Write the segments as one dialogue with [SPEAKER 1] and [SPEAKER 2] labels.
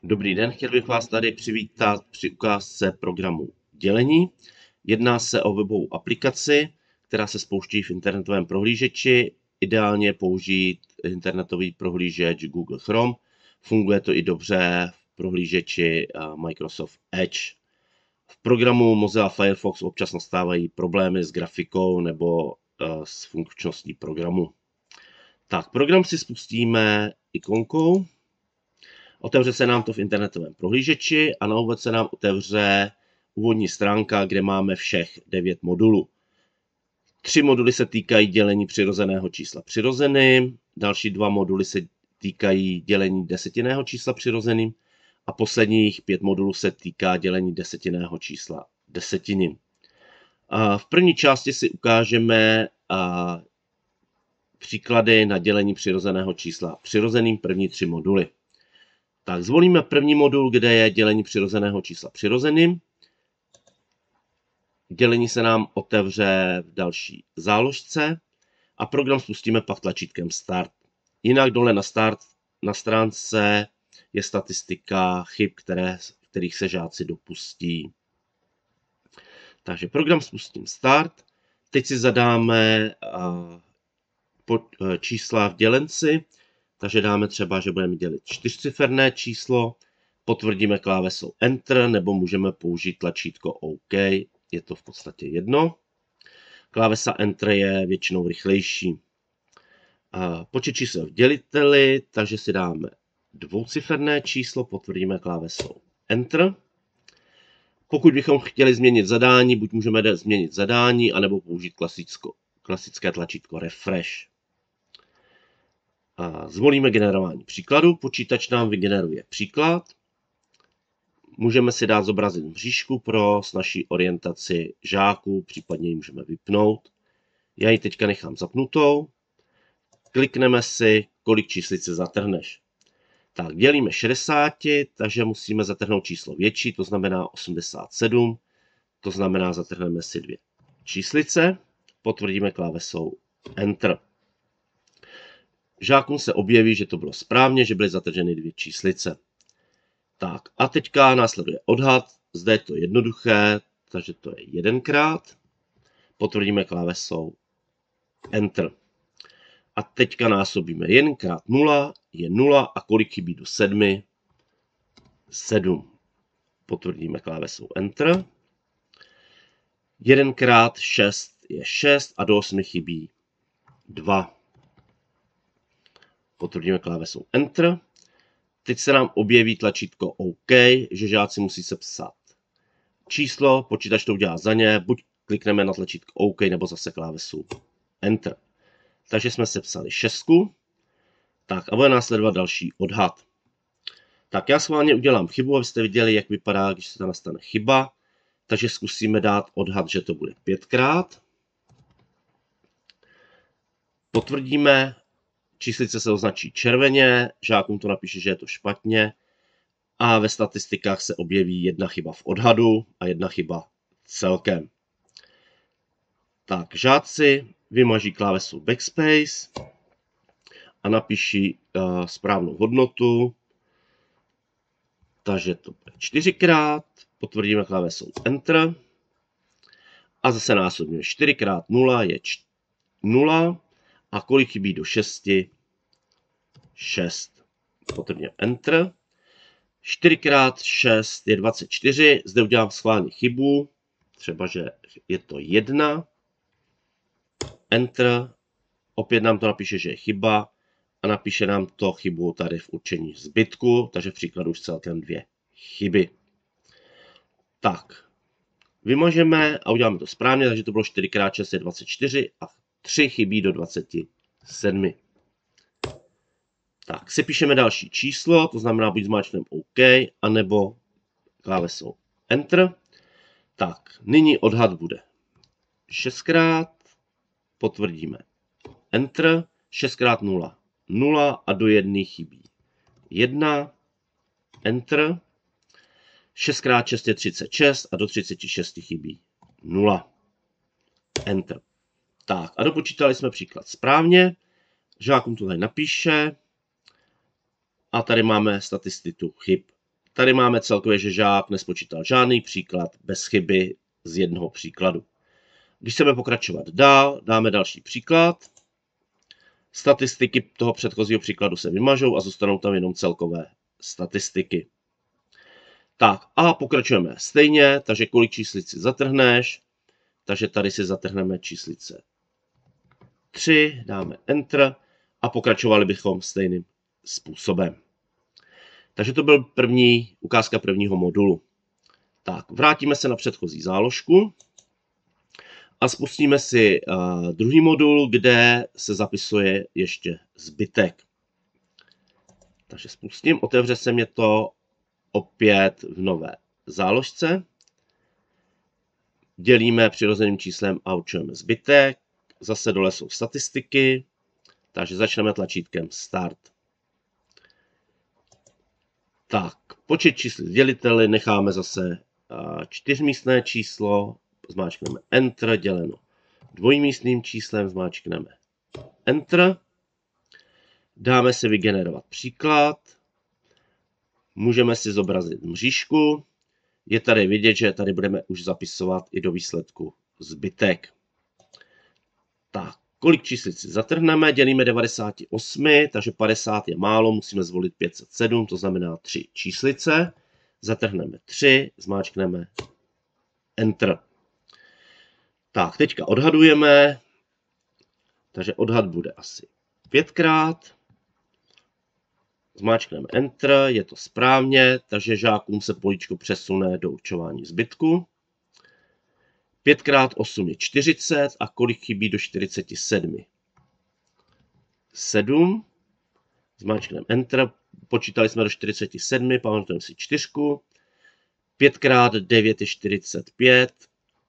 [SPEAKER 1] Dobrý den, chtěl bych vás tady přivítat při ukázce programu dělení. Jedná se o webovou aplikaci, která se spouští v internetovém prohlížeči. Ideálně použít internetový prohlížeč Google Chrome. Funguje to i dobře v prohlížeči Microsoft Edge. V programu Mozilla Firefox občas nastávají problémy s grafikou nebo s funkčností programu. Tak, program si spustíme ikonkou. Otevře se nám to v internetovém prohlížeči a na úvod se nám otevře úvodní stránka, kde máme všech 9 modulů. 3 moduly se týkají dělení přirozeného čísla přirozeným, další 2 moduly se týkají dělení desetinného čísla přirozeným a posledních 5 modulů se týká dělení desetinného čísla desetiným. V první části si ukážeme příklady na dělení přirozeného čísla přirozeným, první 3 moduly. Tak zvolíme první modul, kde je dělení přirozeného čísla přirozeným. Dělení se nám otevře v další záložce a program spustíme pak tlačítkem Start. Jinak dole na stránce je statistika chyb, kterých se žáci dopustí. Takže program spustím Start. Teď si zadáme čísla v dělenci. Takže dáme třeba, že budeme dělit 4ciferné číslo, potvrdíme klávesou Enter, nebo můžeme použít tlačítko OK, je to v podstatě jedno. Klávesa Enter je většinou rychlejší. Počet čísel v děliteli, takže si dáme 2ciferné číslo, potvrdíme klávesou Enter. Pokud bychom chtěli změnit zadání, buď můžeme změnit zadání, anebo použít klasické tlačítko Refresh. Zvolíme generování příkladu, počítač nám vygeneruje příklad. Můžeme si dát zobrazit mřížku pro snazší orientaci žáků, případně ji můžeme vypnout. Já ji teďka nechám zapnutou. Klikneme si, kolik číslic se zatrhneš. Tak, dělíme 60, takže musíme zatrhnout číslo větší, to znamená 87. To znamená, zatrhneme si 2 číslice, potvrdíme klávesou Enter. Žákům se objeví, že to bylo správně, že byly zatrženy 2 číslice. Tak a teďka následuje odhad. Zde je to jednoduché, takže to je 1krát. Potvrdíme klávesou Enter. A teďka násobíme 1 krát 0 je 0 a kolik chybí do 7? 7. Potvrdíme klávesou Enter. 1 krát 6 je 6 a do 8 chybí 2. Potvrdíme klávesou Enter. Teď se nám objeví tlačítko OK, že žáci musí sepsat číslo, počítač to udělá za ně, buď klikneme na tlačítko OK, nebo zase klávesu Enter. Takže jsme sepsali 6. Tak a bude následovat další odhad. Tak já schválně udělám chybu, abyste viděli, jak vypadá, když se tam nastane chyba. Takže zkusíme dát odhad, že to bude 5krát. Potvrdíme. Číslice se označí červeně, žákům to napíše, že je to špatně a ve statistikách se objeví 1 chyba v odhadu a 1 chyba celkem. Tak, žáci vymaží klávesu Backspace a napíší správnou hodnotu, takže to bude 4krát, potvrdíme klávesou Enter a zase násobně 4 krát 0 je 0. A kolik chybí do 6? 6. Potvrdíme Enter. 4 krát 6 je 24. Zde udělám schválně chybu. Třeba, že je to 1. Enter. Opět nám to napíše, že je chyba. A napíše nám to chybu tady v určení zbytku. Takže v příkladu už celkem 2 chyby. Tak. Vymažeme a uděláme to správně. Takže to bylo 4 krát 6 je 24 a 3 chybí do 27. Tak, si píšeme další číslo, to znamená buď zmáčkneme OK, anebo klávesou Enter. Tak, nyní odhad bude 6krát, potvrdíme Enter, 6 krát 0, 0 a do 1 chybí 1, Enter, 6 krát 6 je 36 a do 36 chybí 0, Enter. Tak a dopočítali jsme příklad správně. Žákům to tady napíše. A tady máme statistiku chyb tady máme celkově, že žák nespočítal žádný příklad bez chyby z jednoho příkladu. Když chceme pokračovat dál, dáme další příklad. Statistiky toho předchozího příkladu se vymažou a zůstanou tam jenom celkové statistiky. Tak a pokračujeme stejně, takže kolik číslic si zatrhneš, takže tady si zatrhneme číslice 3, dáme Enter a pokračovali bychom stejným způsobem. Takže to byl ukázka prvního modulu. Tak, vrátíme se na předchozí záložku a spustíme si druhý modul, kde se zapisuje ještě zbytek. Takže spustím, otevře se mě to opět v nové záložce. Dělíme přirozeným číslem a určujeme zbytek. Zase dole jsou statistiky, takže začneme tlačítkem Start. Tak, počet čísel děliteli necháme zase čtyřmístné číslo, zmáčkneme Enter, děleno dvojmístným číslem, zmáčkneme Enter. Dáme si vygenerovat příklad. Můžeme si zobrazit mřížku. Je tady vidět, že tady budeme už zapisovat i do výsledku zbytek. Tak, kolik číslic si zatrhneme? Dělíme 98, takže 50 je málo, musíme zvolit 507, to znamená 3 číslice. Zatrhneme 3, zmáčkneme Enter. Tak, teďka odhadujeme, takže odhad bude asi 5krát. Zmáčkneme Enter, je to správně, takže žákům se políčko přesune do určování zbytku. 5x8 je 40 a kolik chybí do 47? 7. Zmáčkneme Enter, počítali jsme do 47, pamatujeme si 4. 5x9 je 45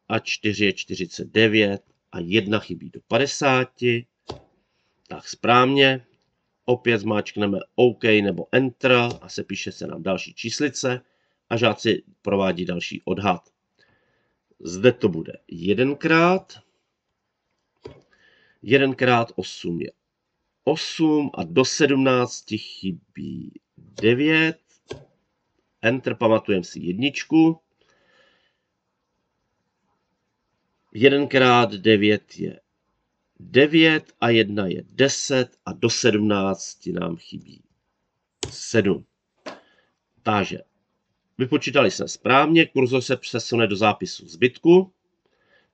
[SPEAKER 1] a 4 je 49 a 1 chybí do 50. Tak správně. Opět zmáčkneme OK nebo Enter a sepíše se nám další číslice a žáci provádí další odhad. Zde to bude 1x. 1x8 je 8 a do 17 chybí 9. Enter, pamatujeme si jedničku. 1x9 je 9 a 1 je 10 a do 17 nám chybí 7. Takže vypočítali jsme správně, kurzor se přesune do zápisu zbytku.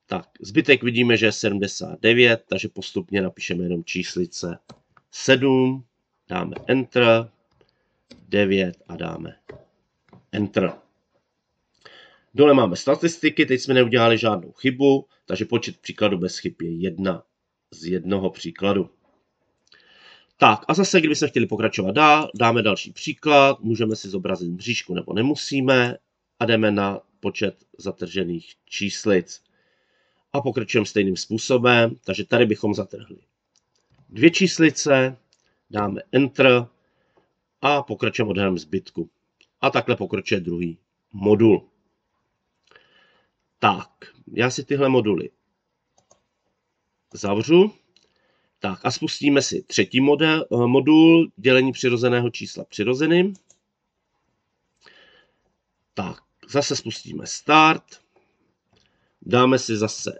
[SPEAKER 1] Tak, zbytek vidíme, že je 79, takže postupně napíšeme jenom číslice 7, dáme Enter, 9 a dáme Enter. Dole máme statistiky, teď jsme neudělali žádnou chybu, takže počet příkladů bez chyb je 1 z jednoho příkladu. Tak a zase, kdybychom chtěli pokračovat dál, dáme další příklad, můžeme si zobrazit mřížku nebo nemusíme a jdeme na počet zatržených číslic. A pokračujeme stejným způsobem, takže tady bychom zatrhli 2 číslice, dáme Enter a pokračujeme odhadem zbytku. A takhle pokračuje druhý modul. Tak, já si tyhle moduly zavřu. Tak a spustíme si třetí modul, dělení přirozeného čísla přirozeným. Tak, zase spustíme Start. Dáme si zase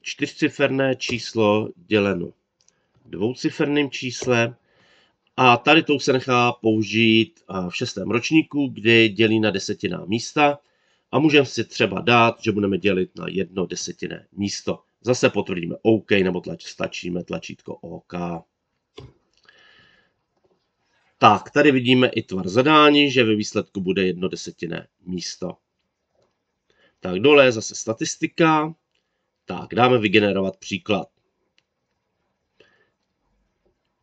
[SPEAKER 1] 4ciferné číslo děleno 2ciferným číslem. A tady to se nechá použít v 6. ročníku, kdy dělí na desetinná místa. A můžeme si třeba dát, že budeme dělit na 1 desetinné místo. Zase potvrdíme OK nebo stačíme tlačítko OK. Tak, tady vidíme i tvar zadání, že ve výsledku bude 1 desetinné místo. Tak dole je zase statistika. Tak, dáme vygenerovat příklad.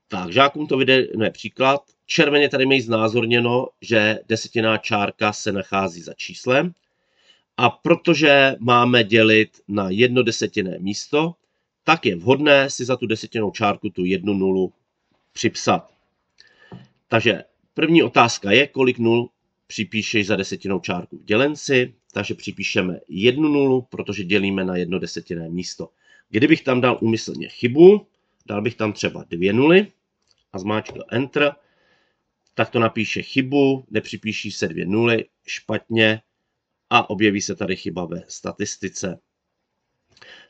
[SPEAKER 1] Tak, žákům to vyjde příklad. Červeně tady mají znázorněno, že desetinná čárka se nachází za číslem. A protože máme dělit na 1 desetinné místo, tak je vhodné si za tu desetinnou čárku tu 1 nulu připsat. Takže první otázka je, kolik nul připíšeš za desetinnou čárku v dělenci. Takže připíšeme 1 nulu, protože dělíme na 1 desetinné místo. Kdybych tam dal úmyslně chybu, dal bych tam třeba 2 nuly a zmáčkl Enter, tak to napíše chybu, nepřipíší se 2 nuly, špatně a objeví se tady chyba ve statistice.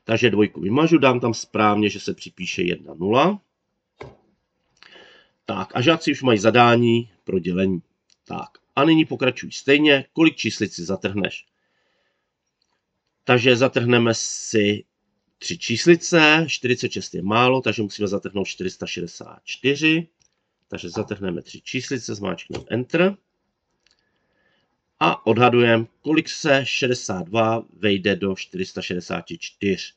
[SPEAKER 1] Takže 2 vymažu, dám tam správně, že se připíše 1 nula. Tak a žáci už mají zadání pro dělení. Tak a nyní pokračují stejně, kolik číslic si zatrhneš. Takže zatrhneme si 3 číslice, 46 je málo, takže musíme zatrhnout 464. Takže zatrhneme 3 číslice, zmáčkneme Enter. A odhadujeme, kolik se 62 vejde do 464.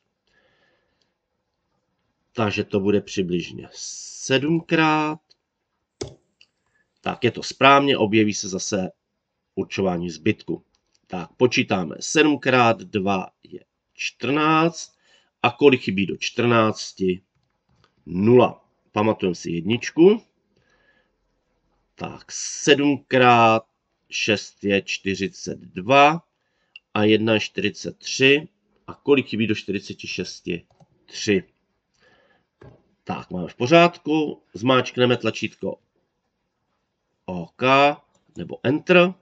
[SPEAKER 1] Takže to bude přibližně 7krát. Tak je to správně, objeví se zase určování zbytku. Tak počítáme 7 krát 2 je 14. A kolik chybí do 14? 0. Pamatujeme si jedničku. Tak 7 krát 6 je 42 a 1 je 43. A kolik chybí do 46? 3. Tak, máme v pořádku. Zmáčkneme tlačítko OK nebo Enter.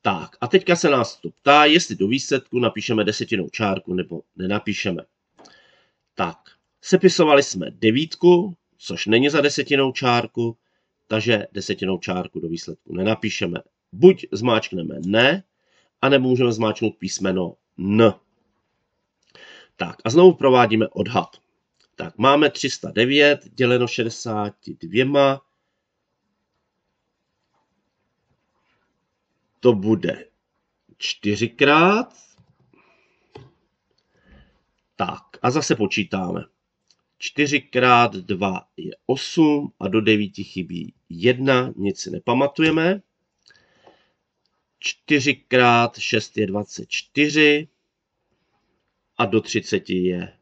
[SPEAKER 1] Tak a teďka se nás to ptá, jestli do výsledku napíšeme desetinou čárku nebo nenapíšeme. Tak, sepisovali jsme 9, což není za desetinou čárku, takže desetinou čárku do výsledku nenapíšeme. Buď zmáčkneme ne, anebo můžeme zmáčknout písmeno N. Tak a znovu provádíme odhad. Tak máme 309 děleno 62. To bude 4krát. Tak a zase počítáme. 4 krát 2 je 8 a do 9 chybí 1, nic si nepamatujeme. 4 krát 6 je 24 a do 30 je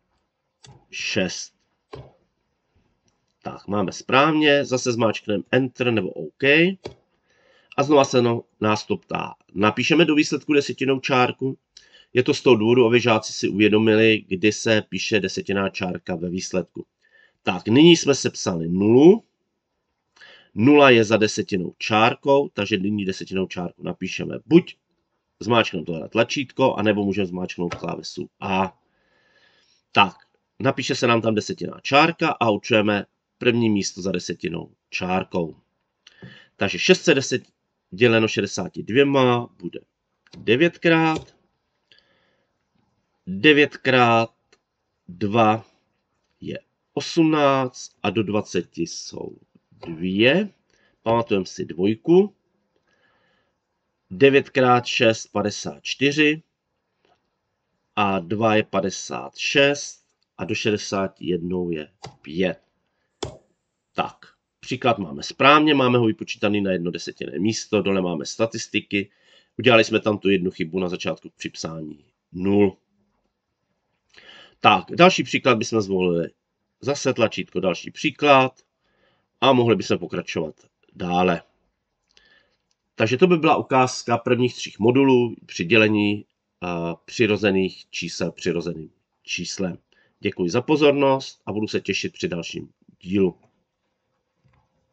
[SPEAKER 1] 6. Tak, máme správně, zase zmáčkneme Enter nebo OK. A znova se nás to ptá. Napíšeme do výsledku desetinou čárku. Je to z toho důvodu, aby žáci si uvědomili, kdy se píše desetiná čárka ve výsledku. Tak, nyní jsme sepsali 0. 0 je za desetinou čárkou, takže nyní desetinou čárku napíšeme buď zmáčknout tohle tlačítko, anebo můžeme zmáčknout klávesu A. Tak, napíše se nám tam desetiná čárka a určujeme první místo za desetinou čárkou. Takže 610 děleno 62 bude 9krát. 9 krát 2 je 18 a do 20 jsou 2. Pamatujeme si 2. 9 krát 6 54 a 2 je 56 a do 61 je 5. Tak, příklad máme správně, máme ho vypočítaný na 1 desetinné místo, dole máme statistiky, udělali jsme tam tu jednu chybu na začátku při psání 0. Tak, další příklad bychom zvolili. Zase tlačítko další příklad a mohli bychom pokračovat dále. Takže to by byla ukázka prvních 3 modulů při dělení přirozených čísel přirozeným číslem. Děkuji za pozornost a budu se těšit při dalším dílu.